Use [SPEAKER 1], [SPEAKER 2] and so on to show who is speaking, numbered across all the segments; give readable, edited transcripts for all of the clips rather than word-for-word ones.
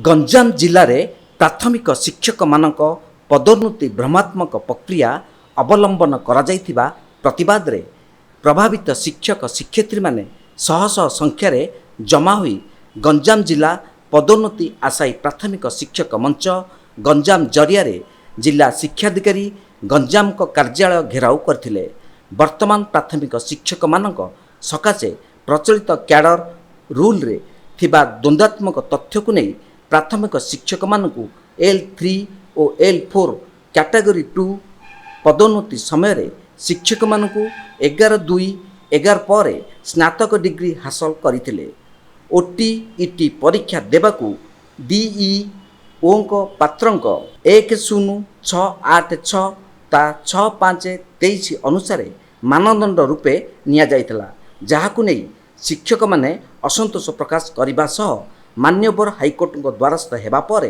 [SPEAKER 1] गंजाम जिले में प्राथमिक शिक्षक मानक पदोन्नति भ्रमात्मक प्रक्रिया अवलंबन करा जाइथिबा प्रतिवाद रे प्रभावित शिक्षक शिक्षयित्री माने शह शह संख्यार जमा हुई गंजाम जिला पदोन्नति आशायी प्राथमिक शिक्षक मंच गंजाम जरिया जिला शिक्षाधिकारी गंजाम को कार्यालय घेराव करथिले। वर्तमान प्राथमिक शिक्षक मानक सकाशे प्रचलित कैडर रूल रे थिबा द्वंद्वात्मक तथ्य को नहीं प्राथमिक शिक्षक मानकु L3 और L4 कैटेगरी 2 पदोन्नति समय रे शिक्षक मानकु 11/2/11 पर स्नातक डिग्री हासिल करथिले। OTET परीक्षा देबाकू DEO पात्रंक 1068 ता 6523 अनुसार मानदंड रूपे निया जाइतला, जहाकू नहीं शिक्षक माने असंतोष प्रकाश करने सह मान्यवर हाईकोर्ट द्वारस्थ हेबा पर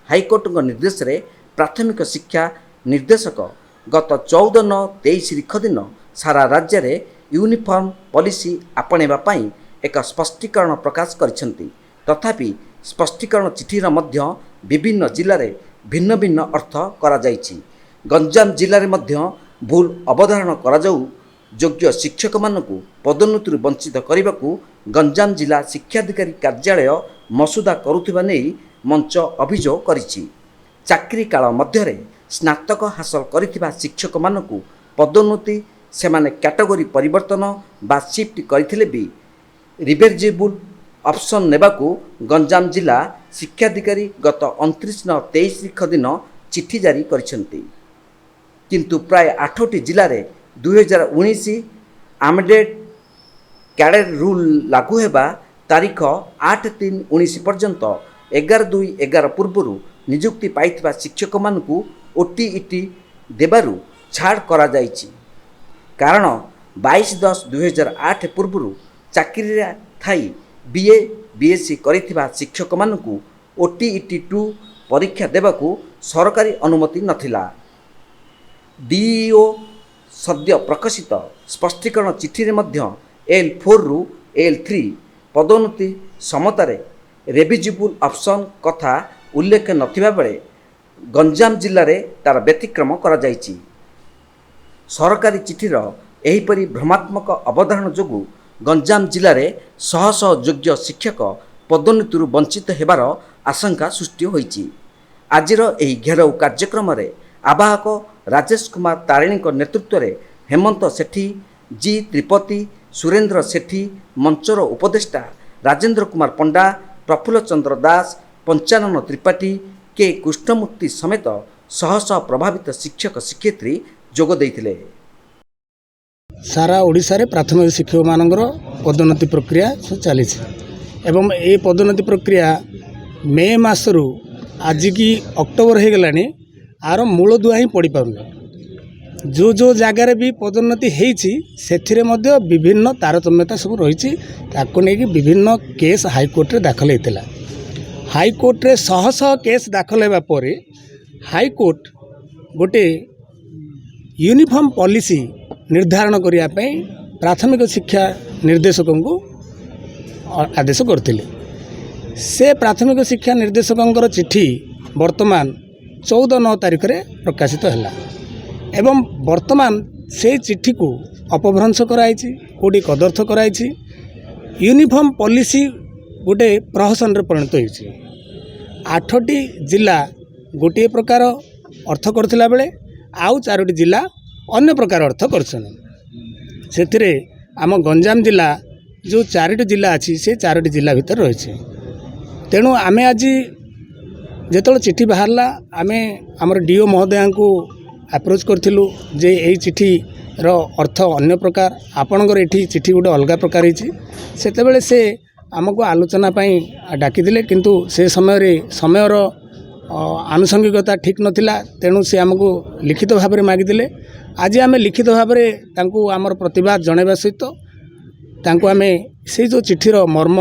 [SPEAKER 1] हाईकोर्ट निर्देश रे प्राथमिक शिक्षा निर्देशक गत 14/9/23 दिन सारा राज्य रे यूनिफॉर्म पॉलिसी आपणेबा पई एक स्पष्टीकरण प्रकाश करिसेंती। तथापि स्पष्टीकरण चिठीर मध्य विभिन्न जिले में भिन्न भिन्न अर्थ करा जाइछि। गंजाम जिले में मध्य भूल अवधारण करा जाऊ योग्य शिक्षक मानकु पदोन्नति वंचित करने गंजाम जिला शिक्षाधिकारी कार्यालय मसुदा करुथिबा नै मंच अभियोग करिछि। चाकरी काल मध्य स्नातक हासिल करिथिबा शिक्षक मानकु पदोन्नति सेमाने कैटेगरी परिवर्तन बा शिफ्ट करथिले भी रिवर्सिबल ऑप्शन नेबाकू गंजाम जिला शिक्षाधिकारी गत 29/9/23 दिन चिठी जारी करिसेंती। किंतु प्राय 8टी जिले में 2019 आमडेड कैडर रूल लागू हेबा तारीख 8/3/19 पर्यंत 11/2/11 पूर्व नियुक्ति पाइथिबा शिक्षक मानकु OTET देबारु छाड़ करा जाइछि। कारण 22/10/2008 पूर्व चाकरी थाई BA BSc करिथिबा शिक्षक मानकु OTET 2 परीक्षा देबाकू सरकारी अनुमति नथिला। DEO सद्य प्रकाशित स्पष्टीकरण चिठी रे मध्य L4 रु L3 पदोन्नति समतारे रिवर्सिबल ऑप्शन कथा उल्लेख नथिबा बेले गंजाम जिले में तार व्यतिक्रम करा जाइछि। सरकारी चिठीर एहीपरि भ्रमात्मक अवधारण जोगु गंजाम जिले में शह शह योग्य शिक्षक पदोन्नति वंचित हेबार आशंका सृष्टि होइछि। आजिर एही घेराव कार्यक्रम रे आवाहक राजेश कुमार तारिणी नेतृत्व में हेमंत सेठी जी त्रिपति सुरेंद्र सेठी मंचर उपदेष्टा राजेंद्र कुमार पंडा प्रफुल्ल चंद्र दास पंचानन त्रिपाठी के कृष्णमूर्ति समेत शह शह प्रभावित शिक्षक शिक्षयित्री जोग देइथिले।
[SPEAKER 2] सारा ओडिशा रे प्राथमिक शिक्षक मानकर पदोन्नति प्रक्रिया चली एवं ये पदोन्नति प्रक्रिया मे मासरू आज की अक्टोबर हो गलानी आर मूल दुआ ही पड़ पार जो जो जगार भी पदोन्नति होती विभिन्न तारतम्यता सब रही नहीं विभिन्न केस हाईकोर्ट रे दाखल होता। हाईकोर्ट रे शह शह केस दाखल होगा पर हाईकोर्ट गोटे यूनिफॉर्म पॉलिसी निर्धारण करने प्राथमिक शिक्षा निर्देशक को आदेश करते। से प्राथमिक शिक्षा निर्देशक चिठी वर्तमान 14/9 तारिख रे प्रकाशित है एवं वर्तमान से चिठी को अपभ्रंश कराई कोटी कदर्थ कराई यूनिफॉर्म पॉलिसी गोटे प्रहसन रे परिणत होइछि। 8टी जिला गोटे प्रकार अर्थ करथिला बेले आउ 4टी जिला अन्य प्रकार अर्थ करछन। सेथिरे आम गंजाम जिला जो 4टी जिला अच्छी से 4टी जिला भितर रही। तेणु आमे आज जेतल चिठी बाहरला आमे हमर DO महोदय को अप्रोच करथिलु जे एई चिठी रो अर्थ अन्य प्रकार आपणकर एठी चिठी गोटे अलग प्रकार होइछि। सेतेबेले से आमको आलोचना पई डाकी दिले किंतु से समयर आनुषंगिकता ठीक नथिला। तेणु से आमको लिखित भाव में मागिदिले। आज आम लिखित भाव में आमर प्रतिवाद जनइबा सहित आमे से जो चिठीर मर्म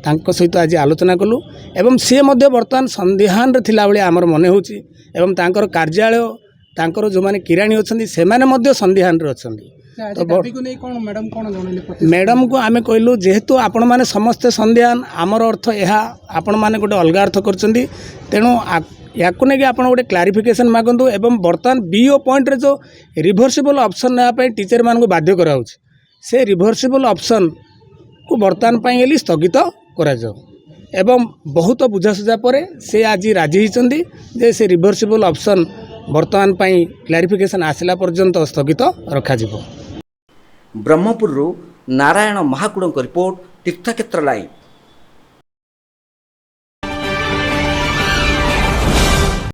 [SPEAKER 2] तांको सहित आज आलोचना कलु एवं सी बर्तमान संदेहान थिला बेले आमर मन होउछि एवं तांकर कार्यालय तांकर जो माने किराणी अछंती से माने मध्य संदेहान रे अछंती। मैडम को आम कहलु जेहेतु आपण मैंने समस्ते संध्यान आमर अर्थ यह आपण मैंने गोटे अलग अर्थ कर तेणु या नहीं आप गोटे क्लारिफिकेशन मागंतु एवं बर्तमान बीओ पॉइंट रे जो रिभर्सिबल ऑप्शन नापी टीचर मान को बाध्य कराऊ से रिभर्सिबल ऑप्शन को बर्तमान पाई स्थगित करा एवं बहुत बुझासुझा पर से आज राजी होती जे से रिभर्सिबल ऑप्शन बर्तमान पाई क्लारिफिकेशन आसला पर्यंत स्थगित रखा ब्रह्मपुर
[SPEAKER 1] नारायण महाकुड़ रिपोर्ट तीर्थक्षेत्र लाइव।